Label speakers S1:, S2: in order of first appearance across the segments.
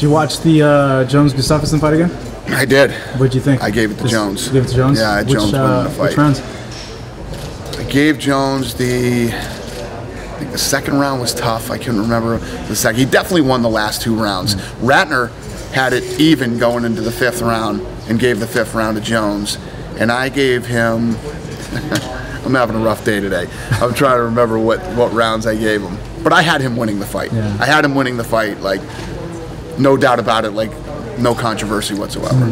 S1: Did you watch the Jones Gustafsson fight again?
S2: I did.
S1: What'd you think?
S2: I gave it to Jones.
S1: You gave it to Jones?
S2: Yeah, Jones winning the fight.
S1: Which rounds?
S2: I gave Jones I think the second round was tough. I couldn't remember the second. He definitely won the last 2 rounds. Ratner had it even going into the 5th round and gave the 5th round to Jones. And I gave him, I'm having a rough day today. I'm trying to remember what rounds I gave him. But I had him winning the fight. Yeah. I had him winning the fight, like, no doubt about it, like, no controversy whatsoever.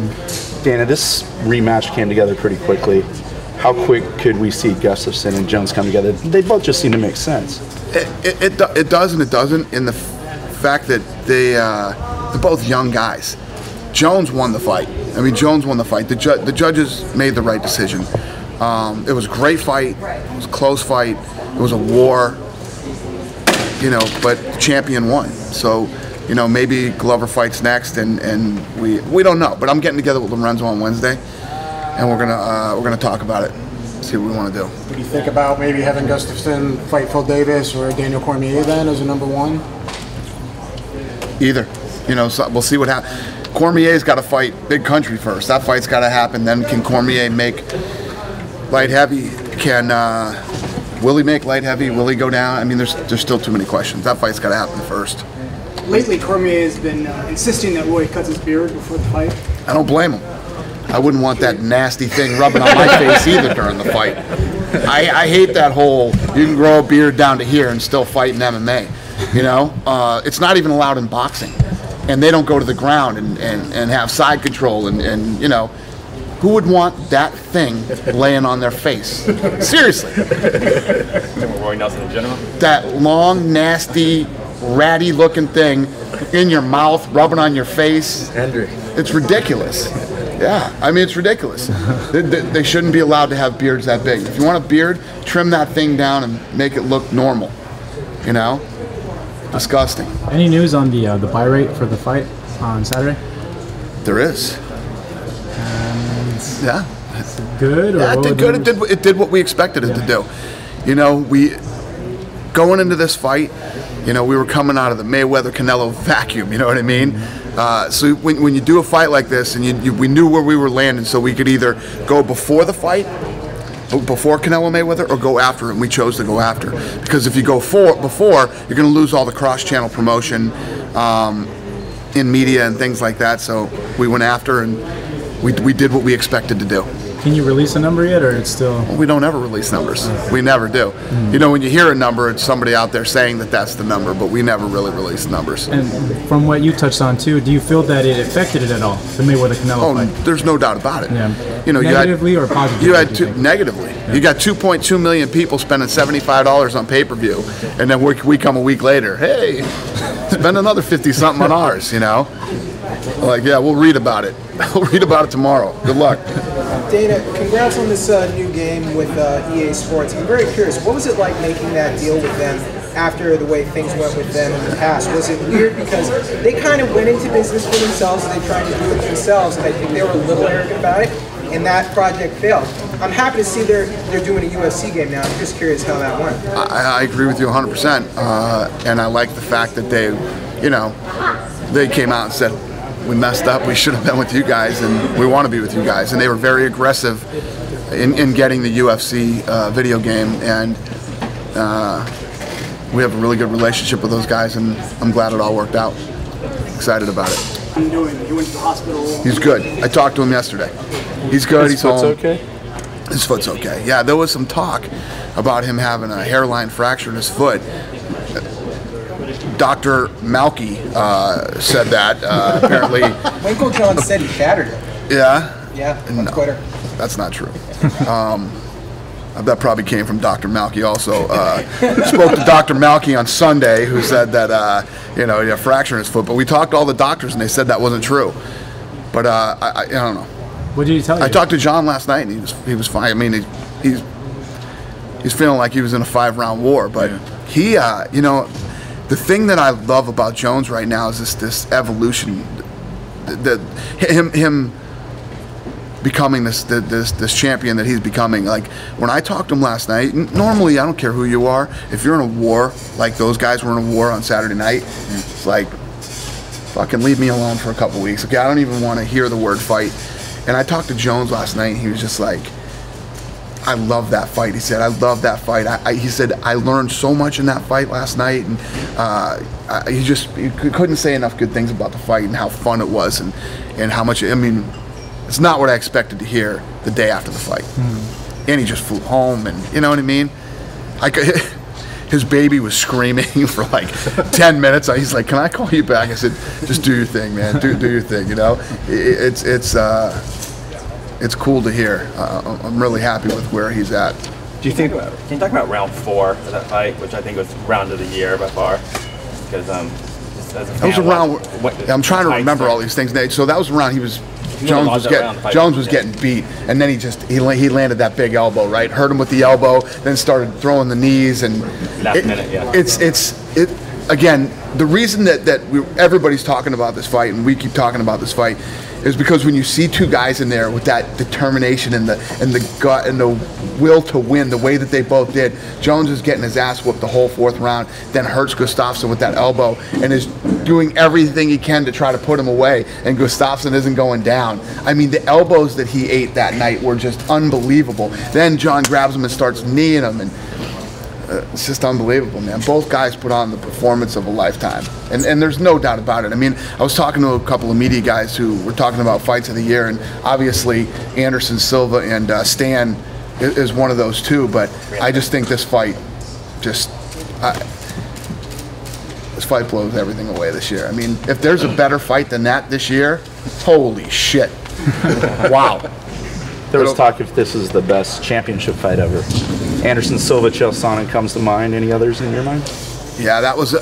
S3: Dana, this rematch came together pretty quickly. How quick could we see Gustafson and Jones come together? They both just seem to make sense.
S2: It does and it doesn't, in the fact that they're both young guys. Jones won the fight. I mean, Jones won the fight. The judges made the right decision. It was a great fight. It was a close fight. It was a war. You know, but the champion won. So, you know, maybe Glover fights next, and we don't know. But I'm getting together with Lorenzo on Wednesday, and we're gonna talk about it. See what we want to do.
S4: What do you think about maybe having Gustafson fight Phil Davis or Daniel Cormier then as a #1?
S2: Either. You know, so we'll see what happens. Cormier's got to fight Big Country first. That fight's got to happen. Then can Cormier make light heavy? Will he make light heavy? Will he go down? I mean, there's still too many questions. That fight's got to happen first.
S5: Lately, Cormier has been insisting that Roy cuts his beard before the fight.
S2: I don't blame him. I wouldn't want that nasty thing rubbing on my face either during the fight. I hate that whole, you can grow a beard down to here and still fight in MMA. You know? It's not even allowed in boxing. And they don't go to the ground and have side control and you know, who would want that thing laying on their face? Seriously.
S6: Roy Nelson in general?
S2: That long, nasty, ratty looking thing in your mouth, rubbing on your face.
S6: Hendrick.
S2: It's ridiculous. Yeah, I mean, it's ridiculous. They shouldn't be allowed to have beards that big. If you want a beard, trim that thing down and make it look normal. You know? Disgusting.
S1: Any news on the buy rate for the fight on Saturday?
S2: There is. Yeah.
S1: Good? Or
S2: yeah, it did good. It did what we expected it to do. You know, going into this fight, you know, we were coming out of the Mayweather-Canelo vacuum, you know what I mean? So when you do a fight like this, and we knew where we were landing, so we could either go before the fight, before Canelo Mayweather, or go after it, and we chose to go after. Because if you go before, you're going to lose all the cross-channel promotion in media and things like that, so we went after, and we did what we expected to do.
S1: Can you release a number yet, or it's still?
S2: Well, we don't ever release numbers. We never do. You know, when you hear a number, it's somebody out there saying that that's the number, but we never really release numbers.
S1: And from what you touched on too, do you feel that it affected it at all, the Mayweather-Canelo fight?
S2: Oh, there's no doubt about it.
S1: Yeah.
S2: You know,
S1: negatively or positively?
S2: You had negatively. Yeah. You got 2.2 million people spending $75 on pay-per-view, and then we come a week later. Hey, spend another 50-something on ours. You know, like yeah, we'll read about it. We'll read about it tomorrow. Good luck.
S5: Dana, congrats on this new game with EA Sports. I'm very curious, what was it like making that deal with them after the way things went with them in the past? Was it weird because they kind of went into business for themselves, they tried to do it themselves, and I think they were a little arrogant about it, and that project failed. I'm happy to see they're doing a UFC game now. I'm just curious how that went.
S2: I agree with you 100%, and I like the fact that they, you know, they came out and said, we messed up, we should have been with you guys, and we want to be with you guys. And they were very aggressive in getting the UFC video game, and we have a really good relationship with those guys, and I'm glad it all worked out. Excited about it.
S5: How are you doing? You went to the hospital?
S2: He's good. I talked to him yesterday. He's good, he's home.
S3: His foot's okay?
S2: His foot's okay. Yeah, there was some talk about him having a hairline fracture in his foot. Dr. Malky said that, apparently.
S5: Winkle John said he shattered it.
S2: Yeah?
S5: Yeah, on
S2: no,
S5: Twitter.
S2: That's not true. That probably came from Dr. Malky also. Spoke to Dr. Malky on Sunday, who said that, you know, he had a fracture in his foot. But we talked to all the doctors, and they said that wasn't true. But I don't know.
S1: What did he tell you?
S2: I talked to John last night, and he was fine. I mean, he's feeling like he was in a 5-round war. But he, you know, the thing that I love about Jones right now is this evolution, him becoming this champion that he's becoming. Like when I talked to him last night, normally I don't care who you are. If you're in a war, like those guys were in a war on Saturday night, it's like fucking leave me alone for a couple weeks. Okay, I don't even want to hear the word fight. And I talked to Jones last night, and he was just like, I love that fight. He said, I love that fight. He said, I learned so much in that fight last night, and he couldn't say enough good things about the fight and how fun it was, and how much, I mean, it's not what I expected to hear the day after the fight. And he just flew home, and you know what I mean? His baby was screaming for like 10 minutes. He's like, can I call you back? I said, just do your thing, man. Do your thing, you know? It's cool to hear. I'm really happy with where he's at.
S6: Do you think? Can you talk about round 4 of that fight, which I think was round of the year by far? Because
S2: that was around. I'm trying to remember all these things. So that was around. Jones was getting beat, and then he landed that big elbow, right? Hurt him with the elbow, then started throwing the knees, and
S6: last minute, yeah.
S2: It again. The reason that everybody's talking about this fight, and we keep talking about this fight, is because when you see two guys in there with that determination and the gut and the will to win, the way that they both did. Jones is getting his ass whooped the whole 4th round, then hurts Gustafsson with that elbow, and is doing everything he can to try to put him away, and Gustafsson isn't going down. I mean, the elbows that he ate that night were just unbelievable. Then Jon grabs him and starts kneeing him, and it's just unbelievable, man. Both guys put on the performance of a lifetime, and there's no doubt about it. I mean, I was talking to a couple of media guys who were talking about fights of the year, and obviously Anderson Silva and Stan is one of those too, but I just think this fight this fight blows everything away this year. I mean, if there's a better fight than that this year, holy shit. Wow.
S3: There was talk if this is the best championship fight ever. Anderson Silva, Chael Sonnen comes to mind. Any others in your mind?
S2: Yeah, that was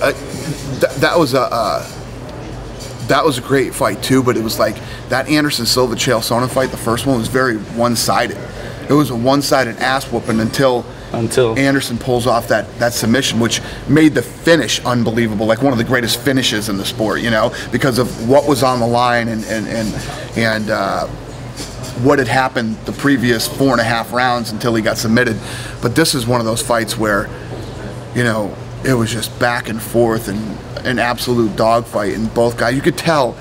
S2: a great fight too. But it was like that Anderson Silva Chael Sonnen fight. The first one was very one-sided. It was a one-sided ass whooping until Anderson pulls off that submission, which made the finish unbelievable, like one of the greatest finishes in the sport. You know, because of what was on the line and what had happened the previous 4.5 rounds until he got submitted. But this is one of those fights where, you know, it was just back and forth and an absolute dogfight, and both guys, you could tell.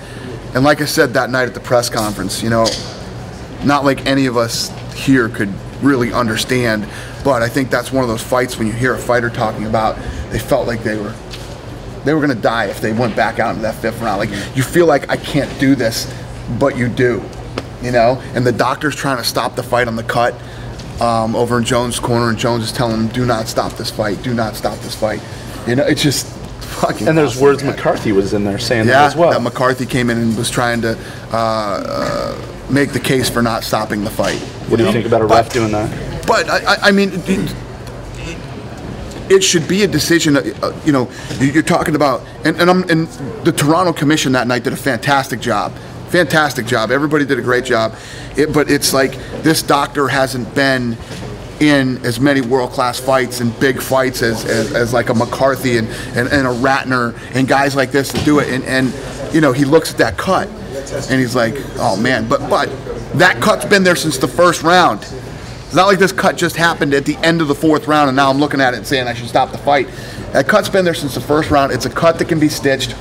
S2: And like I said that night at the press conference, you know, not like any of us here could really understand, but I think that's one of those fights when you hear a fighter talking about they felt like they were going to die if they went back out into that 5th round. Like, you feel like, I can't do this, but you do. You know, and the doctor's trying to stop the fight on the cut over in Jones' corner, and Jones is telling him, do not stop this fight, do not stop this fight. You know, it's just fucking.
S3: And there's words McCarthy was in there saying that as well.
S2: Yeah, McCarthy came in and was trying to make the case for not stopping the fight.
S3: What do you think about a ref doing that?
S2: But, I mean, it should be a decision, you know, you're talking about, and the Toronto Commission that night did a fantastic job. Fantastic job. Everybody did a great job. But it's like this doctor hasn't been in as many world-class fights and big fights as like a McCarthy and a Ratner and guys like this to do it. And you know, he looks at that cut and he's like, oh man. But that cut's been there since the 1st round. It's not like this cut just happened at the end of the 4th round and now I'm looking at it and saying I should stop the fight. That cut's been there since the 1st round. It's a cut that can be stitched.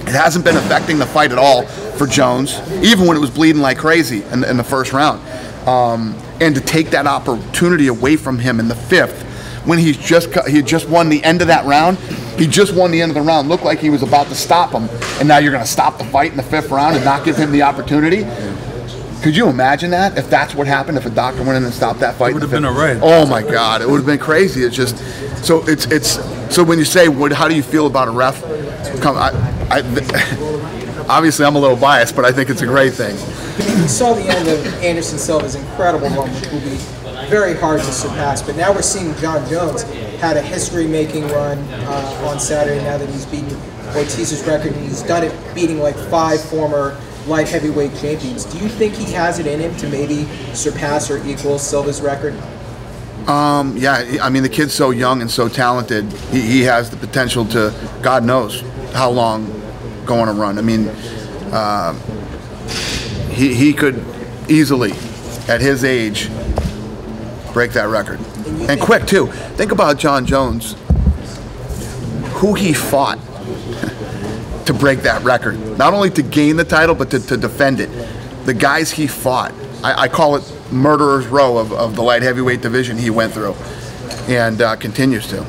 S2: It hasn't been affecting the fight at all for Jones, even when it was bleeding like crazy in the 1st round. And to take that opportunity away from him in the 5th, when he had just won the end of that round, he just won the end of the round, looked like he was about to stop him, and now you're going to stop the fight in the 5th round and not give him the opportunity? Could you imagine that, if that's what happened, if a doctor went in and stopped that fight?
S7: It would have been a riot.
S2: Oh my God, it would have been crazy. It's just, so so when you say, how do you feel about a ref? Obviously I'm a little biased, but I think it's a great thing.
S5: We saw the end of Anderson Silva's incredible run, which will be very hard to surpass, but now we're seeing Jon Jones had a history-making run on Saturday now that he's beaten Ortiz's record, and he's done it beating like 5 former light heavyweight champions. Do you think he has it in him to maybe surpass or equal Silva's record?
S2: Yeah, I mean, the kid's so young and so talented. He has the potential to, God knows how long, go on a run. I mean, he could easily, at his age, break that record. And quick, too. Think about Jon Jones, who he fought. to break that record. Not only to gain the title, but to defend it. The guys he fought, I call it murderer's row of the light heavyweight division he went through, and continues to.